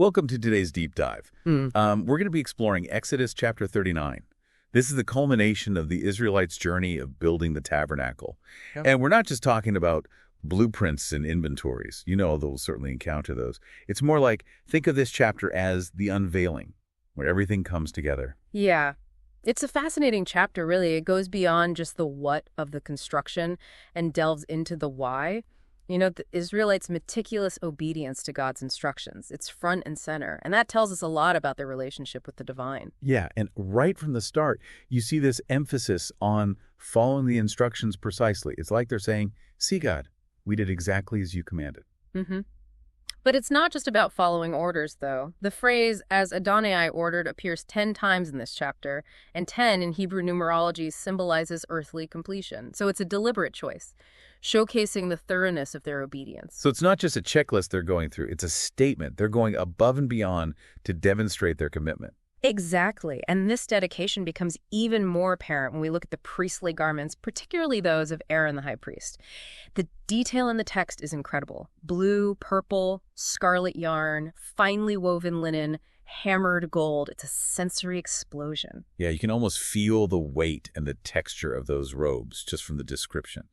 Welcome to today's deep dive. Hmm. We're going to be exploring Exodus chapter 39. This is the culmination of the Israelites' journey of building the tabernacle. Yep. And we're not just talking about blueprints and inventories. You know, they'll certainly encounter those. It's more like, think of this chapter as the unveiling, where everything comes together. Yeah. It's a fascinating chapter, really. It goes beyond just the what of the construction and delves into the why. You know, the Israelites' meticulous obedience to God's instructions. It's front and center. And that tells us a lot about their relationship with the divine. Yeah, and right from the start, you see this emphasis on following the instructions precisely. It's like they're saying, see, God, we did exactly as you commanded. Mm-hmm. But it's not just about following orders, though. The phrase, as Adonai ordered, appears 10 times in this chapter, and 10 in Hebrew numerology symbolizes earthly completion. So it's a deliberate choice, showcasing the thoroughness of their obedience. So it's not just a checklist they're going through. It's a statement. They're going above and beyond to demonstrate their commitment. Exactly. And this dedication becomes even more apparent when we look at the priestly garments, particularly those of Aaron the high priest. The detail in the text is incredible. Blue, purple, scarlet yarn, finely woven linen, hammered gold. It's a sensory explosion. Yeah, you can almost feel the weight and the texture of those robes just from the description.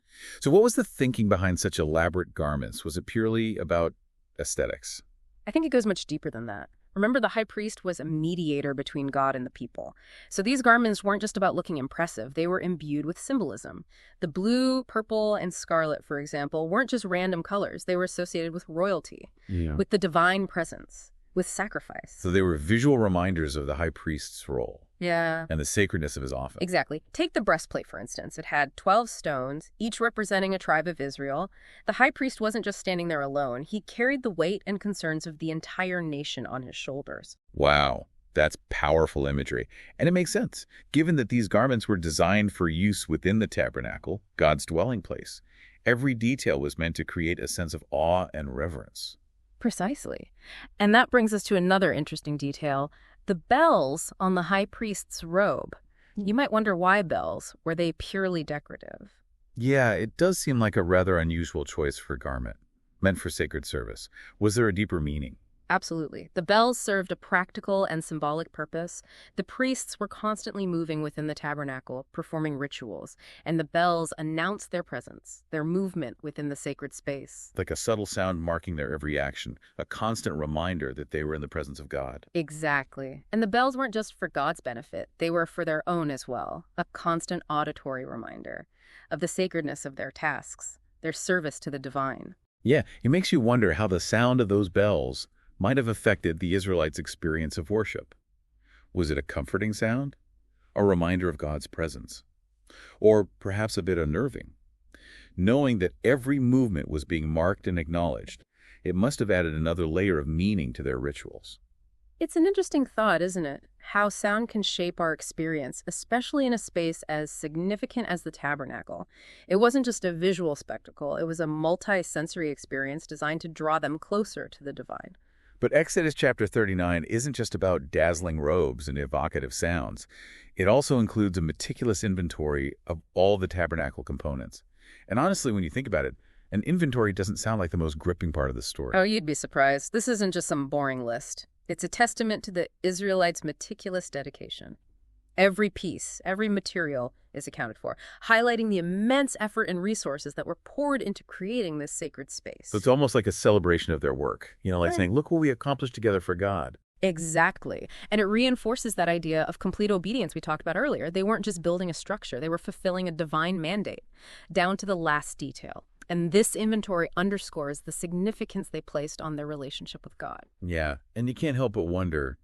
So what was the thinking behind such elaborate garments? Was it purely about aesthetics? I think it goes much deeper than that. Remember, the high priest was a mediator between God and the people. So these garments weren't just about looking impressive. They were imbued with symbolism. The blue, purple, and scarlet, for example, weren't just random colors. They were associated with royalty, with the divine presence, with sacrifice. So they were visual reminders of the high priest's role. Yeah. And the sacredness of his office. Exactly. Take the breastplate, for instance. It had 12 stones, each representing a tribe of Israel. The high priest wasn't just standing there alone. He carried the weight and concerns of the entire nation on his shoulders. Wow, that's powerful imagery. And it makes sense, given that these garments were designed for use within the tabernacle, God's dwelling place. Every detail was meant to create a sense of awe and reverence. Precisely. And that brings us to another interesting detail. The bells on the high priest's robe. You might wonder why bells. Were they purely decorative? Yeah, it does seem like a rather unusual choice for a garment, meant for sacred service. Was there a deeper meaning? Absolutely. The bells served a practical and symbolic purpose. The priests were constantly moving within the tabernacle, performing rituals, and the bells announced their presence, their movement within the sacred space. Like a subtle sound marking their every action, a constant reminder that they were in the presence of God. Exactly. And the bells weren't just for God's benefit. They were for their own as well, a constant auditory reminder of the sacredness of their tasks, their service to the divine. Yeah, it makes you wonder how the sound of those bells might have affected the Israelites' experience of worship. Was it a comforting sound? A reminder of God's presence? Or perhaps a bit unnerving? Knowing that every movement was being marked and acknowledged, it must have added another layer of meaning to their rituals. It's an interesting thought, isn't it? How sound can shape our experience, especially in a space as significant as the tabernacle. It wasn't just a visual spectacle, it was a multi-sensory experience designed to draw them closer to the divine. But Exodus chapter 39 isn't just about dazzling robes and evocative sounds. It also includes a meticulous inventory of all the tabernacle components. And honestly, when you think about it, an inventory doesn't sound like the most gripping part of the story. Oh, you'd be surprised. This isn't just some boring list. It's a testament to the Israelites' meticulous dedication. Every piece, every material is accounted for, highlighting the immense effort and resources that were poured into creating this sacred space. So it's almost like a celebration of their work, like saying, look what we accomplished together for God. Exactly. And it reinforces that idea of complete obedience we talked about earlier. They weren't just building a structure, they were fulfilling a divine mandate, down to the last detail. And this inventory underscores the significance they placed on their relationship with God. Yeah, and you can't help but wonder,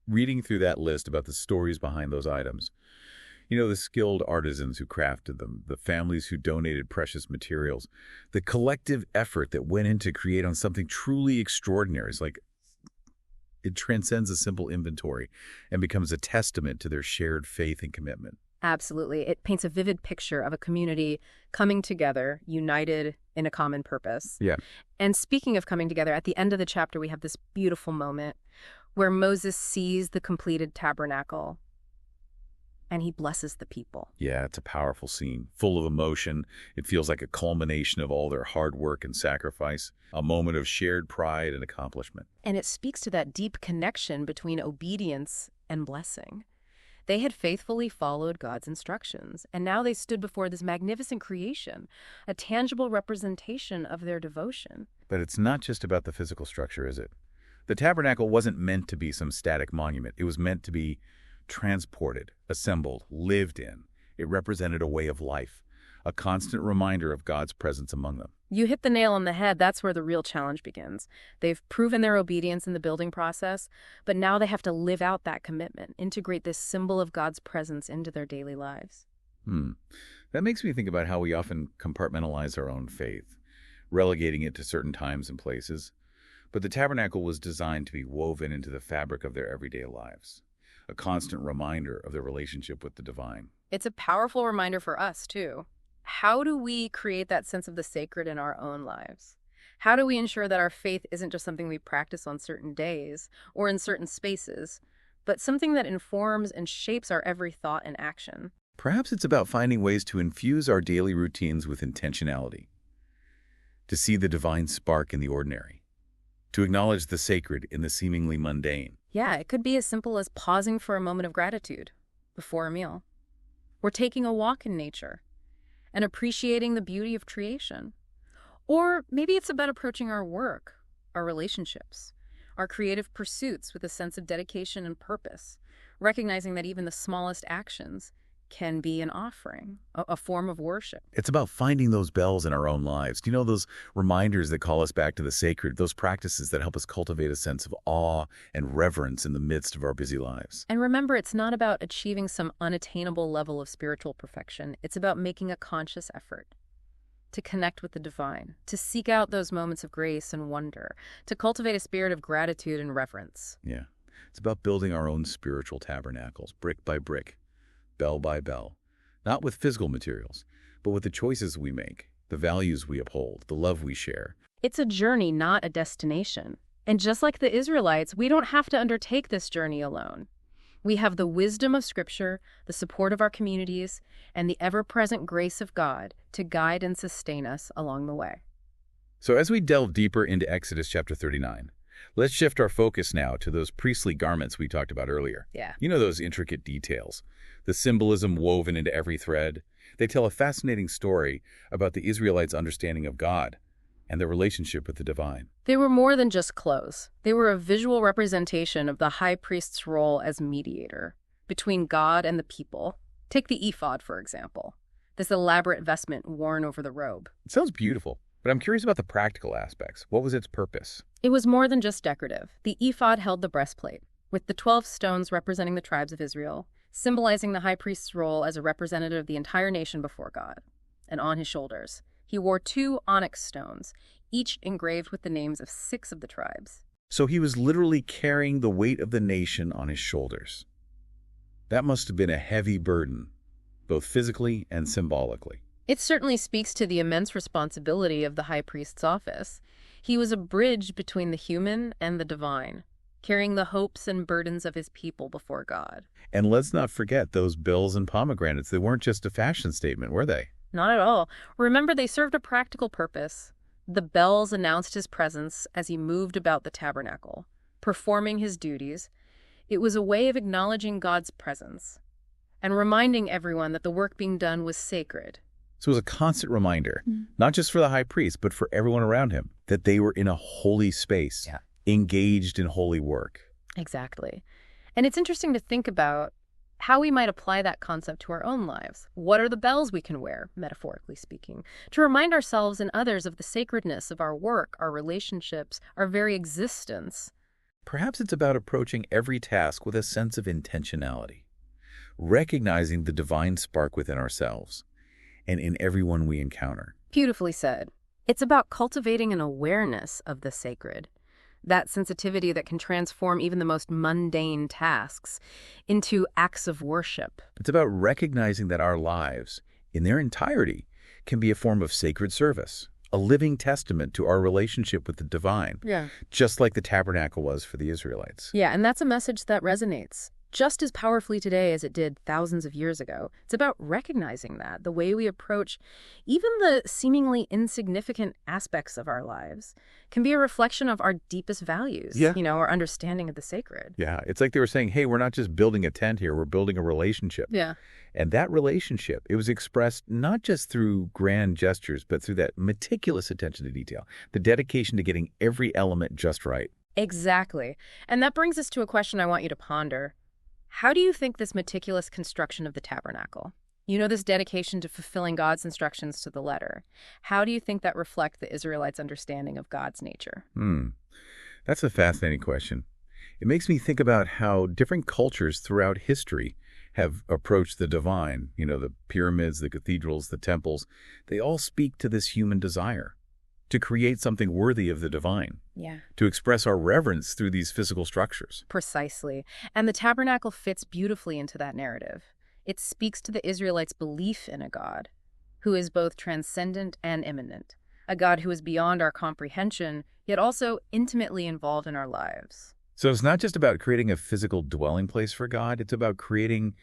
reading through that list about the stories behind those items, the skilled artisans who crafted them, the families who donated precious materials, the collective effort that went into creating something truly extraordinary. It's like it transcends a simple inventory and becomes a testament to their shared faith and commitment. Absolutely. It paints a vivid picture of a community coming together, united in a common purpose. Yeah. And speaking of coming together, at the end of the chapter, we have this beautiful moment where Moses sees the completed tabernacle. and he blesses the people. Yeah, it's a powerful scene, full of emotion. It feels like a culmination of all their hard work and sacrifice, a moment of shared pride and accomplishment. And it speaks to that deep connection between obedience and blessing. They had faithfully followed God's instructions, and now they stood before this magnificent creation, a tangible representation of their devotion. But it's not just about the physical structure, is it? The tabernacle wasn't meant to be some static monument. It was meant to be transported, assembled, lived in. It represented a way of life, a constant reminder of God's presence among them. You hit the nail on the head. That's where the real challenge begins. They've proven their obedience in the building process, but now they have to live out that commitment, integrate this symbol of God's presence into their daily lives. That makes me think about how we often compartmentalize our own faith, relegating it to certain times and places. But the tabernacle was designed to be woven into the fabric of their everyday lives, a constant reminder of their relationship with the divine. It's a powerful reminder for us, too. How do we create that sense of the sacred in our own lives? How do we ensure that our faith isn't just something we practice on certain days or in certain spaces, but something that informs and shapes our every thought and action? Perhaps it's about finding ways to infuse our daily routines with intentionality, to see the divine spark in the ordinary, to acknowledge the sacred in the seemingly mundane. Yeah, it could be as simple as pausing for a moment of gratitude before a meal. We're taking a walk in nature and appreciating the beauty of creation. Or maybe it's about approaching our work, our relationships, our creative pursuits with a sense of dedication and purpose, recognizing that even the smallest actions can be an offering, a form of worship. It's about finding those bells in our own lives. Do you know those reminders that call us back to the sacred, those practices that help us cultivate a sense of awe and reverence in the midst of our busy lives? And remember, it's not about achieving some unattainable level of spiritual perfection. It's about making a conscious effort to connect with the divine, to seek out those moments of grace and wonder, to cultivate a spirit of gratitude and reverence. Yeah. It's about building our own spiritual tabernacles, brick by brick, bell by bell, not with physical materials, but with the choices we make, the values we uphold, the love we share. It's a journey, not a destination. And just like the Israelites, we don't have to undertake this journey alone. We have the wisdom of Scripture, the support of our communities, and the ever-present grace of God to guide and sustain us along the way. So as we delve deeper into Exodus chapter 39, let's shift our focus now to those priestly garments we talked about earlier. Yeah. You know, those intricate details, the symbolism woven into every thread. They tell a fascinating story about the Israelites' understanding of God and their relationship with the divine. They were more than just clothes. They were a visual representation of the high priest's role as mediator between God and the people. Take the ephod, for example, this elaborate vestment worn over the robe. It sounds beautiful, but I'm curious about the practical aspects. What was its purpose? It was more than just decorative. The ephod held the breastplate, with the 12 stones representing the tribes of Israel, symbolizing the high priest's role as a representative of the entire nation before God. And on his shoulders, he wore 2 onyx stones, each engraved with the names of 6 of the tribes. So he was literally carrying the weight of the nation on his shoulders. That must have been a heavy burden, both physically and symbolically. It certainly speaks to the immense responsibility of the high priest's office. He was a bridge between the human and the divine, carrying the hopes and burdens of his people before God. And let's not forget those bills and pomegranates. They weren't just a fashion statement, were they? Not at all. Remember, they served a practical purpose. The bells announced his presence as he moved about the tabernacle, performing his duties. It was a way of acknowledging God's presence and reminding everyone that the work being done was sacred. So it was a constant reminder, not just for the high priest, but for everyone around him, that they were in a holy space, engaged in holy work. Exactly. And it's interesting to think about how we might apply that concept to our own lives. What are the bells we can wear, metaphorically speaking, to remind ourselves and others of the sacredness of our work, our relationships, our very existence? Perhaps it's about approaching every task with a sense of intentionality, recognizing the divine spark within ourselves and in everyone we encounter. Beautifully said. It's about cultivating an awareness of the sacred, that sensitivity that can transform even the most mundane tasks into acts of worship. It's about recognizing that our lives, in their entirety, can be a form of sacred service, a living testament to our relationship with the divine, Yeah. just like the tabernacle was for the Israelites. Yeah, and that's a message that resonates. just as powerfully today as it did thousands of years ago. It's about recognizing that the way we approach even the seemingly insignificant aspects of our lives can be a reflection of our deepest values, Yeah. our understanding of the sacred. Yeah, it's like they were saying, hey, we're not just building a tent here, we're building a relationship. Yeah. And that relationship, it was expressed not just through grand gestures, but through that meticulous attention to detail, the dedication to getting every element just right. Exactly. And that brings us to a question I want you to ponder. How do you think this meticulous construction of the tabernacle, this dedication to fulfilling God's instructions to the letter, how do you think that reflects the Israelites' understanding of God's nature? That's a fascinating question. It makes me think about how different cultures throughout history have approached the divine. The pyramids, the cathedrals, the temples, they all speak to this human desire to create something worthy of the divine. Yeah. To express our reverence through these physical structures. Precisely. And the tabernacle fits beautifully into that narrative. It speaks to the Israelites' belief in a God who is both transcendent and immanent, a God who is beyond our comprehension, yet also intimately involved in our lives. So it's not just about creating a physical dwelling place for God, it's about creating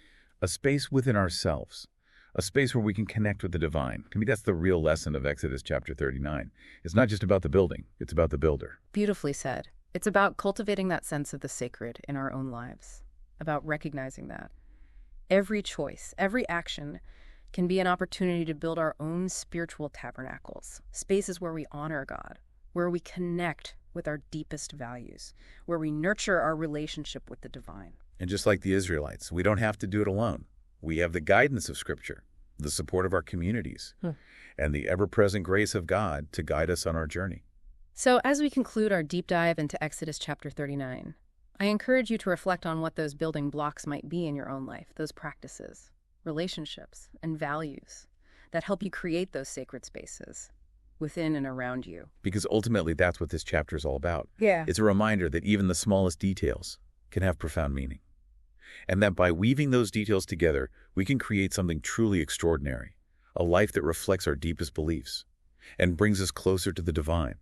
a space within ourselves, a space where we can connect with the divine. To me, that's the real lesson of Exodus chapter 39. It's not just about the building, it's about the builder. Beautifully said. It's about cultivating that sense of the sacred in our own lives, about recognizing that. Every choice, every action can be an opportunity to build our own spiritual tabernacles, spaces where we honor God, where we connect with our deepest values, where we nurture our relationship with the divine. And just like the Israelites, we don't have to do it alone. We have the guidance of Scripture, the support of our communities, and the ever-present grace of God to guide us on our journey. So as we conclude our deep dive into Exodus chapter 39, I encourage you to reflect on what those building blocks might be in your own life, those practices, relationships, and values that help you create those sacred spaces within and around you. Because ultimately, that's what this chapter is all about. Yeah. It's a reminder that even the smallest details can have profound meaning. And that by weaving those details together, we can create something truly extraordinary, a life that reflects our deepest beliefs and brings us closer to the divine.